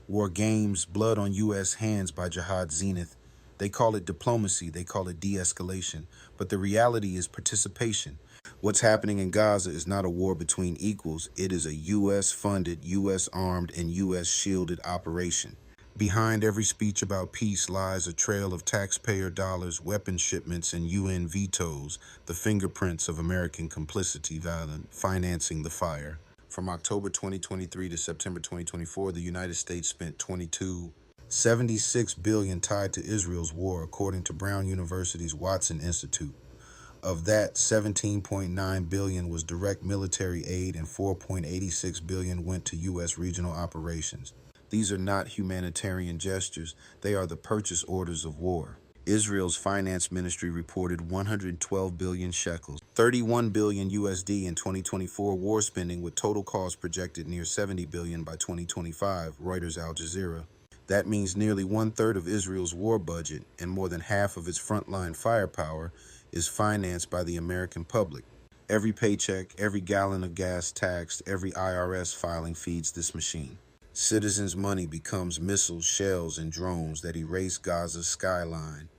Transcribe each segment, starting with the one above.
War games, blood on U.S. hands by Jihad Zenith. They call it diplomacy, they call it de-escalation, but the reality is participation. What's happening in Gaza is not a war between equals, it is a U.S.-funded, U.S.-armed, and U.S.-shielded operation. Behind every speech about peace lies a trail of taxpayer dollars, weapon shipments, and UN vetoes, the fingerprints of American complicity financing the fire. From October 2023 to September 2024, the United States spent $76 billion tied to Israel's war, according to Brown University's Watson Institute. Of that, $17.9 billion was direct military aid and $4.86 billion went to U.S. regional operations. These are not humanitarian gestures, they are the purchase orders of war. Israel's finance ministry reported 112 billion shekels, 31 billion USD in 2024 war spending, with total cost projected near 70 billion by 2025, Reuters Al Jazeera. That means nearly one-third of Israel's war budget and more than half of its frontline firepower is financed by the American public. Every paycheck, every gallon of gas taxed, every IRS filing feeds this machine. Citizens' money becomes missiles, shells, and drones that erase Gaza's skyline.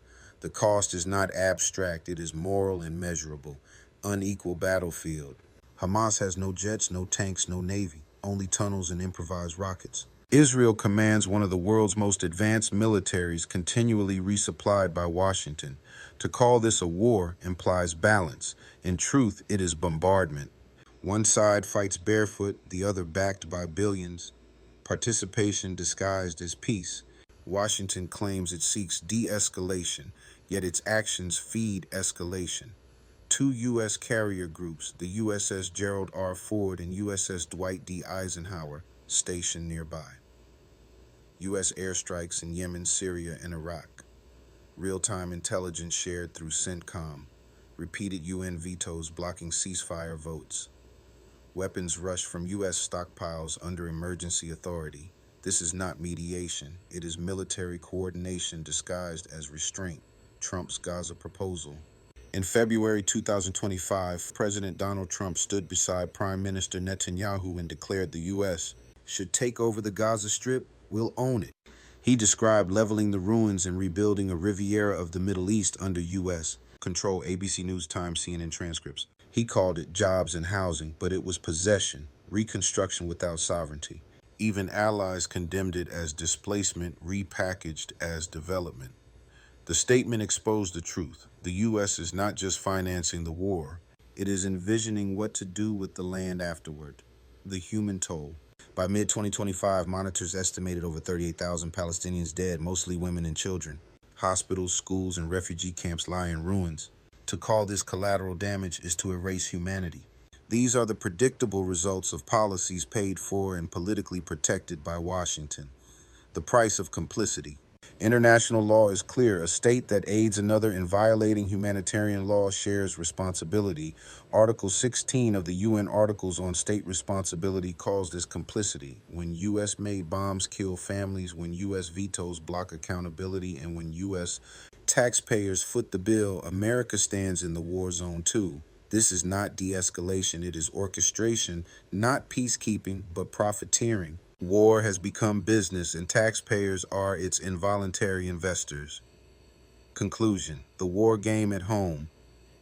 The cost is not abstract, it is moral and measurable. Unequal battlefield. Hamas has no jets, no tanks, no navy, only tunnels and improvised rockets. Israel commands one of the world's most advanced militaries, continually resupplied by Washington. To call this a war implies balance. In truth, it is bombardment. One side fights barefoot, the other backed by billions. Participation disguised as peace. Washington claims it seeks de-escalation, yet its actions feed escalation. Two U.S. carrier groups, the USS Gerald R. Ford and USS Dwight D. Eisenhower, stationed nearby. U.S. airstrikes in Yemen, Syria, and Iraq. Real-time intelligence shared through CENTCOM. Repeated UN vetoes blocking ceasefire votes. Weapons rush from U.S. stockpiles under emergency authority. This is not mediation. It is military coordination disguised as restraint. Trump's Gaza proposal. In February 2025, President Donald Trump stood beside Prime Minister Netanyahu and declared the U.S. should take over the Gaza Strip. We'll own it. He described leveling the ruins and rebuilding a Riviera of the Middle East under U.S. control. ABC News, Times, CNN transcripts. He called it jobs and housing, but it was possession, reconstruction without sovereignty. Even allies condemned it as displacement, repackaged as development. The statement exposed the truth. The U.S. is not just financing the war. It is envisioning what to do with the land afterward. The human toll. By mid-2025, monitors estimated over 38,000 Palestinians dead, mostly women and children. Hospitals, schools, and refugee camps lie in ruins. To call this collateral damage is to erase humanity. These are the predictable results of policies paid for and politically protected by Washington. The price of complicity. International law is clear. A state that aids another in violating humanitarian law shares responsibility. Article 16 of the UN Articles on State Responsibility calls this complicity. When U.S.-made bombs kill families, when U.S. vetoes block accountability, and when U.S. taxpayers foot the bill, America stands in the war zone too. This is not de-escalation, it is orchestration, not peacekeeping, but profiteering. War has become business, and taxpayers are its involuntary investors. Conclusion: the war game at home.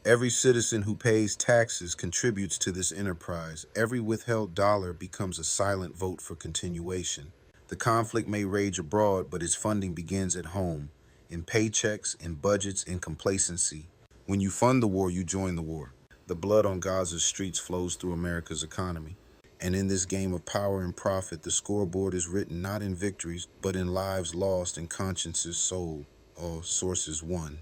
Every citizen who pays taxes contributes to this enterprise. Every withheld dollar becomes a silent vote for continuation. The conflict may rage abroad, but its funding begins at home, in paychecks, in budgets, in complacency. When you fund the war, you join the war. The blood on Gaza's streets flows through America's economy. And in this game of power and profit, the scoreboard is written not in victories, but in lives lost and consciences sold, or sources won.